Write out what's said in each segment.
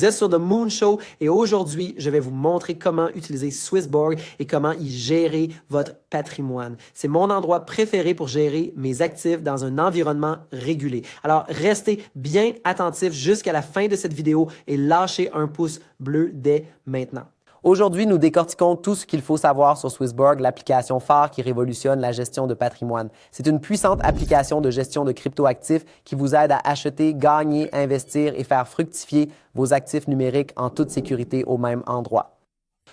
êtes sur The Moon Show et aujourd'hui, je vais vous montrer comment utiliser Swissborg et comment y gérer votre patrimoine. C'est mon endroit préféré pour gérer mes actifs dans un environnement régulé. Alors, restez bien attentifs jusqu'à la fin de cette vidéo et lâchez un pouce bleu dès maintenant. Aujourd'hui, nous décortiquons tout ce qu'il faut savoir sur Swissborg, l'application phare qui révolutionne la gestion de patrimoine. C'est une puissante application de gestion de cryptoactifs qui vous aide à acheter, gagner, investir et faire fructifier vos actifs numériques en toute sécurité au même endroit.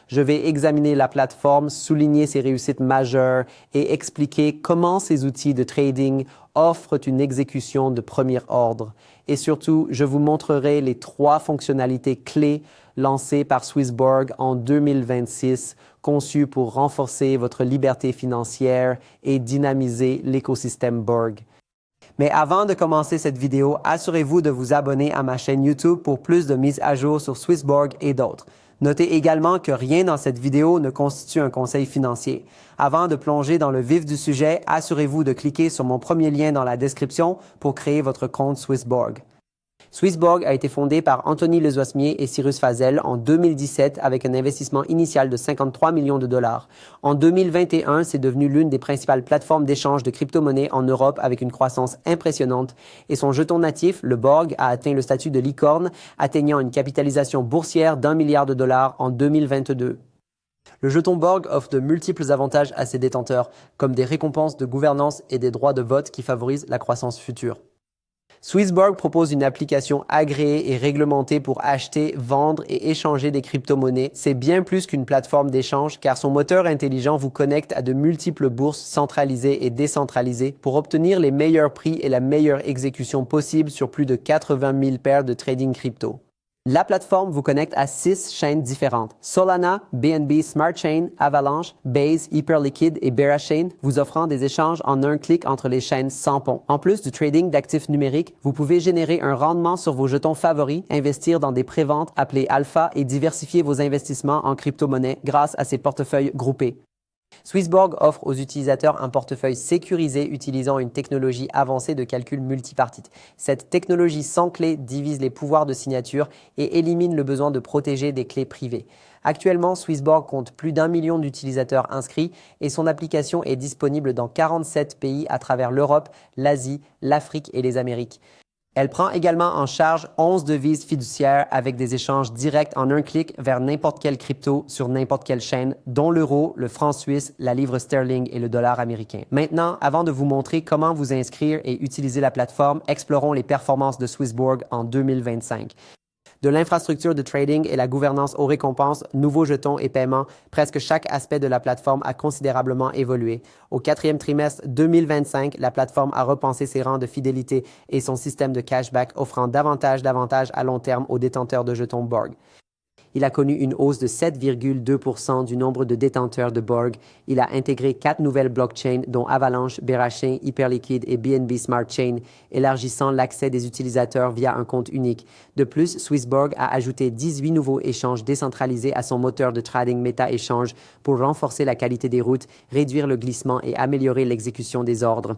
Je vais examiner la plateforme, souligner ses réussites majeures et expliquer comment ces outils de trading offrent une exécution de premier ordre. Et surtout, je vous montrerai les 3 fonctionnalités clés lancées par Swissborg en 2026, conçues pour renforcer votre liberté financière et dynamiser l'écosystème Borg. Mais avant de commencer cette vidéo, assurez-vous de vous abonner à ma chaîne YouTube pour plus de mises à jour sur Swissborg et d'autres. Notez également que rien dans cette vidéo ne constitue un conseil financier. Avant de plonger dans le vif du sujet, assurez-vous de cliquer sur mon premier lien dans la description pour créer votre compte Swissborg. Swissborg a été fondé par Anthony Lezoismier et Cyrus Fazel en 2017 avec un investissement initial de 53 millions de dollars. En 2021, c'est devenu l'une des principales plateformes d'échange de crypto-monnaies en Europe avec une croissance impressionnante et son jeton natif, le Borg, a atteint le statut de licorne, atteignant une capitalisation boursière d'1 milliard de dollars en 2022. Le jeton Borg offre de multiples avantages à ses détenteurs, comme des récompenses de gouvernance et des droits de vote qui favorisent la croissance future. Swissborg propose une application agréée et réglementée pour acheter, vendre et échanger des crypto-monnaies. C'est bien plus qu'une plateforme d'échange car son moteur intelligent vous connecte à de multiples bourses centralisées et décentralisées pour obtenir les meilleurs prix et la meilleure exécution possible sur plus de 80 000 paires de trading crypto. La plateforme vous connecte à 6 chaînes différentes. Solana, BNB Smart Chain, Avalanche, Base, Hyperliquid et Berachain, vous offrant des échanges en un clic entre les chaînes sans pont. En plus du trading d'actifs numériques, vous pouvez générer un rendement sur vos jetons favoris, investir dans des préventes appelées alpha et diversifier vos investissements en crypto-monnaie grâce à ces portefeuilles groupés. Swissborg offre aux utilisateurs un portefeuille sécurisé utilisant une technologie avancée de calcul multipartite. Cette technologie sans clé divise les pouvoirs de signature et élimine le besoin de protéger des clés privées. Actuellement, Swissborg compte plus d'1 million d'utilisateurs inscrits et son application est disponible dans 47 pays à travers l'Europe, l'Asie, l'Afrique et les Amériques. Elle prend également en charge 11 devises fiduciaires avec des échanges directs en un clic vers n'importe quelle crypto sur n'importe quelle chaîne, dont l'euro, le franc suisse, la livre sterling et le dollar américain. Maintenant, avant de vous montrer comment vous inscrire et utiliser la plateforme, explorons les performances de Swissborg en 2025. De l'infrastructure de trading et la gouvernance aux récompenses, nouveaux jetons et paiements, presque chaque aspect de la plateforme a considérablement évolué. Au 4e trimestre 2025, la plateforme a repensé ses rangs de fidélité et son système de cashback, offrant davantage d'avantages à long terme aux détenteurs de jetons Borg. Il a connu une hausse de 7,2% du nombre de détenteurs de Borg. Il a intégré 4 nouvelles blockchains, dont Avalanche, Berachain, Hyperliquid et BNB Smart Chain, élargissant l'accès des utilisateurs via un compte unique. De plus, Swissborg a ajouté 18 nouveaux échanges décentralisés à son moteur de trading Meta-Échange pour renforcer la qualité des routes, réduire le glissement et améliorer l'exécution des ordres.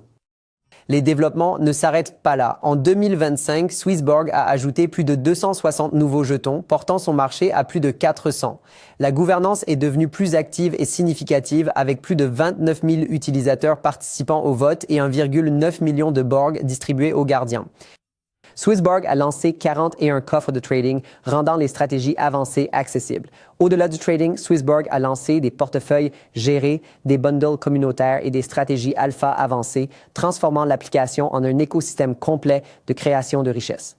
Les développements ne s'arrêtent pas là. En 2025, Swissborg a ajouté plus de 260 nouveaux jetons, portant son marché à plus de 400. La gouvernance est devenue plus active et significative avec plus de 29 000 utilisateurs participant au vote et 1,9 million de Borg distribués aux gardiens. Swissborg a lancé 41 coffres de trading, rendant les stratégies avancées accessibles. Au-delà du trading, Swissborg a lancé des portefeuilles gérés, des bundles communautaires et des stratégies alpha avancées, transformant l'application en un écosystème complet de création de richesses.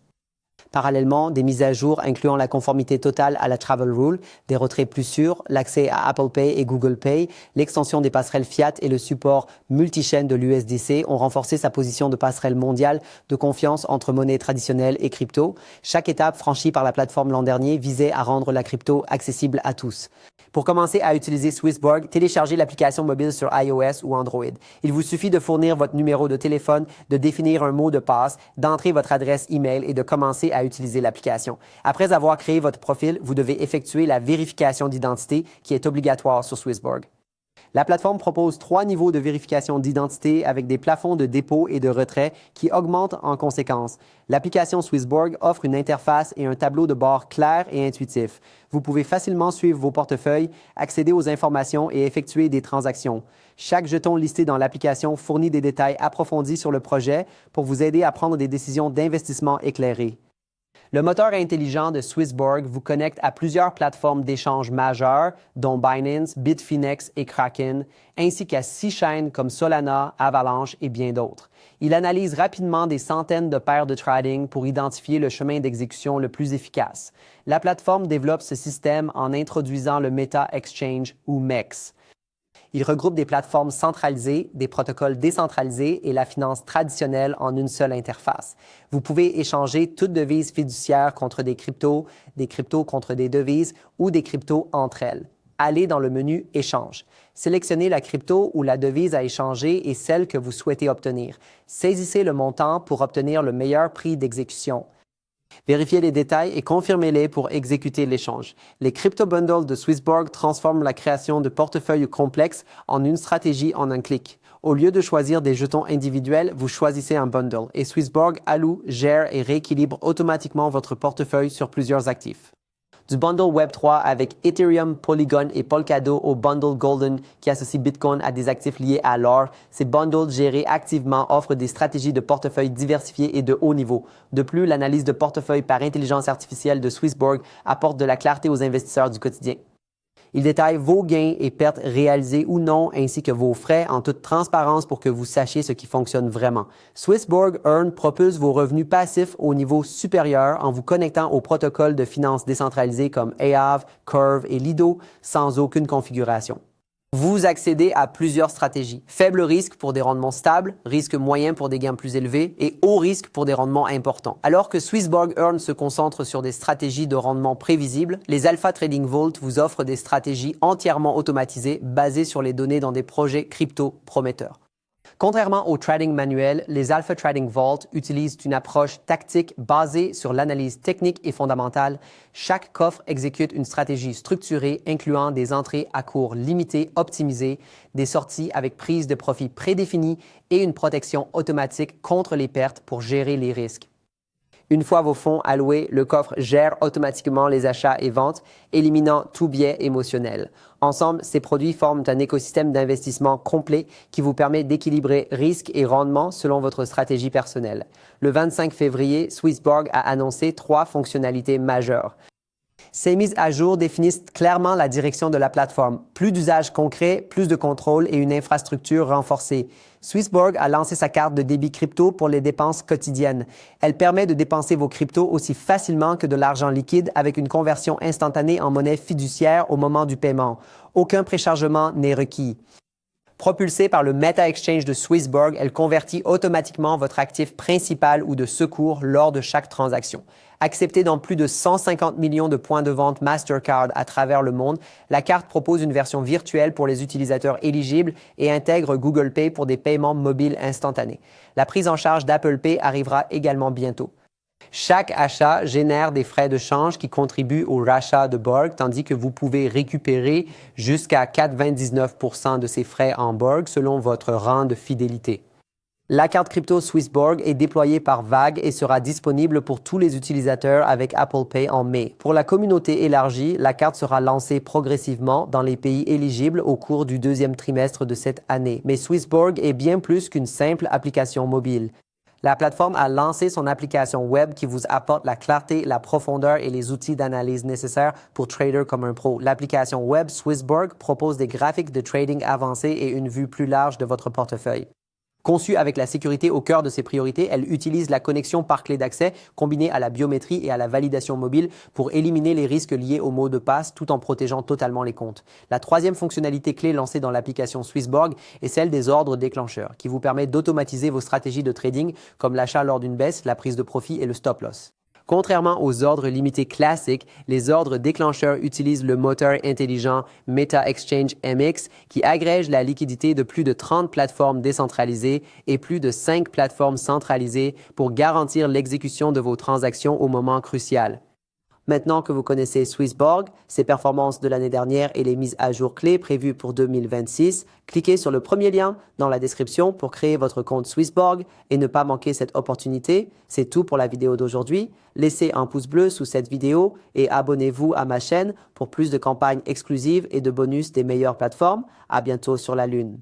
Parallèlement, des mises à jour incluant la conformité totale à la Travel Rule, des retraits plus sûrs, l'accès à Apple Pay et Google Pay, l'extension des passerelles Fiat et le support multichaîne de l'USDC ont renforcé sa position de passerelle mondiale de confiance entre monnaie traditionnelle et crypto. Chaque étape franchie par la plateforme l'an dernier visait à rendre la crypto accessible à tous. Pour commencer à utiliser Swissborg, téléchargez l'application mobile sur iOS ou Android. Il vous suffit de fournir votre numéro de téléphone, de définir un mot de passe, d'entrer votre adresse email et de commencer à utiliser l'application. Après avoir créé votre profil, vous devez effectuer la vérification d'identité qui est obligatoire sur Swissborg. La plateforme propose 3 niveaux de vérification d'identité avec des plafonds de dépôt et de retrait qui augmentent en conséquence. L'application Swissborg offre une interface et un tableau de bord clair et intuitif. Vous pouvez facilement suivre vos portefeuilles, accéder aux informations et effectuer des transactions. Chaque jeton listé dans l'application fournit des détails approfondis sur le projet pour vous aider à prendre des décisions d'investissement éclairées. Le moteur intelligent de Swissborg vous connecte à plusieurs plateformes d'échange majeures, dont Binance, Bitfinex et Kraken, ainsi qu'à 6 chaînes comme Solana, Avalanche et bien d'autres. Il analyse rapidement des centaines de paires de trading pour identifier le chemin d'exécution le plus efficace. La plateforme développe ce système en introduisant le Meta Exchange ou MEX. Il regroupe des plateformes centralisées, des protocoles décentralisés et la finance traditionnelle en une seule interface. Vous pouvez échanger toute devise fiduciaire contre des cryptos contre des devises ou des cryptos entre elles. Allez dans le menu Échange. Sélectionnez la crypto ou la devise à échanger et celle que vous souhaitez obtenir. Saisissez le montant pour obtenir le meilleur prix d'exécution. Vérifiez les détails et confirmez-les pour exécuter l'échange. Les crypto bundles de Swissborg transforment la création de portefeuilles complexes en une stratégie en un clic. Au lieu de choisir des jetons individuels, vous choisissez un bundle et Swissborg alloue, gère et rééquilibre automatiquement votre portefeuille sur plusieurs actifs. Du bundle Web3 avec Ethereum, Polygon et Polkadot au bundle Golden qui associe Bitcoin à des actifs liés à l'or, ces bundles gérés activement offrent des stratégies de portefeuille diversifiées et de haut niveau. De plus, l'analyse de portefeuille par intelligence artificielle de Swissborg apporte de la clarté aux investisseurs du quotidien. Il détaille vos gains et pertes réalisés ou non, ainsi que vos frais en toute transparence pour que vous sachiez ce qui fonctionne vraiment. Swissborg Earn propulse vos revenus passifs au niveau supérieur en vous connectant aux protocoles de finances décentralisés comme Aave, Curve et Lido sans aucune configuration. Vous accédez à plusieurs stratégies. Faible risque pour des rendements stables, risque moyen pour des gains plus élevés et haut risque pour des rendements importants. Alors que Swissborg Earn se concentre sur des stratégies de rendement prévisibles, les Alpha Trading Vault vous offrent des stratégies entièrement automatisées basées sur les données dans des projets crypto prometteurs. Contrairement au trading manuel, les Alpha Trading Vault utilisent une approche tactique basée sur l'analyse technique et fondamentale. Chaque coffre exécute une stratégie structurée incluant des entrées à cours limités optimisées, des sorties avec prise de profit prédéfinie et une protection automatique contre les pertes pour gérer les risques. Une fois vos fonds alloués, le coffre gère automatiquement les achats et ventes, éliminant tout biais émotionnel. Ensemble, ces produits forment un écosystème d'investissement complet qui vous permet d'équilibrer risque et rendement selon votre stratégie personnelle. Le 25 février, Swissborg a annoncé 3 fonctionnalités majeures. Ces mises à jour définissent clairement la direction de la plateforme. Plus d'usages concrets, plus de contrôle et une infrastructure renforcée. Swissborg a lancé sa carte de débit crypto pour les dépenses quotidiennes. Elle permet de dépenser vos cryptos aussi facilement que de l'argent liquide avec une conversion instantanée en monnaie fiduciaire au moment du paiement. Aucun préchargement n'est requis. Propulsée par le Meta Exchange de Swissborg, elle convertit automatiquement votre actif principal ou de secours lors de chaque transaction. Acceptée dans plus de 150 millions de points de vente Mastercard à travers le monde, la carte propose une version virtuelle pour les utilisateurs éligibles et intègre Google Pay pour des paiements mobiles instantanés. La prise en charge d'Apple Pay arrivera également bientôt. Chaque achat génère des frais de change qui contribuent au rachat de Borg, tandis que vous pouvez récupérer jusqu'à 4,29% de ces frais en Borg selon votre rang de fidélité. La carte crypto Swissborg est déployée par vagues et sera disponible pour tous les utilisateurs avec Apple Pay en mai. Pour la communauté élargie, la carte sera lancée progressivement dans les pays éligibles au cours du 2e trimestre de cette année. Mais Swissborg est bien plus qu'une simple application mobile. La plateforme a lancé son application web qui vous apporte la clarté, la profondeur et les outils d'analyse nécessaires pour trader comme un pro. L'application web Swissborg propose des graphiques de trading avancés et une vue plus large de votre portefeuille. Conçue avec la sécurité au cœur de ses priorités, elle utilise la connexion par clé d'accès combinée à la biométrie et à la validation mobile pour éliminer les risques liés au mot de passe tout en protégeant totalement les comptes. La 3e fonctionnalité clé lancée dans l'application Swissborg est celle des ordres déclencheurs, qui vous permet d'automatiser vos stratégies de trading comme l'achat lors d'une baisse, la prise de profit et le stop loss. Contrairement aux ordres limités classiques, les ordres déclencheurs utilisent le moteur intelligent Meta Exchange MX qui agrège la liquidité de plus de 30 plateformes décentralisées et plus de 5 plateformes centralisées pour garantir l'exécution de vos transactions au moment crucial. Maintenant que vous connaissez Swissborg, ses performances de l'année dernière et les mises à jour clés prévues pour 2026, cliquez sur le premier lien dans la description pour créer votre compte Swissborg et ne pas manquer cette opportunité. C'est tout pour la vidéo d'aujourd'hui. Laissez un pouce bleu sous cette vidéo et abonnez-vous à ma chaîne pour plus de campagnes exclusives et de bonus des meilleures plateformes. À bientôt sur la Lune.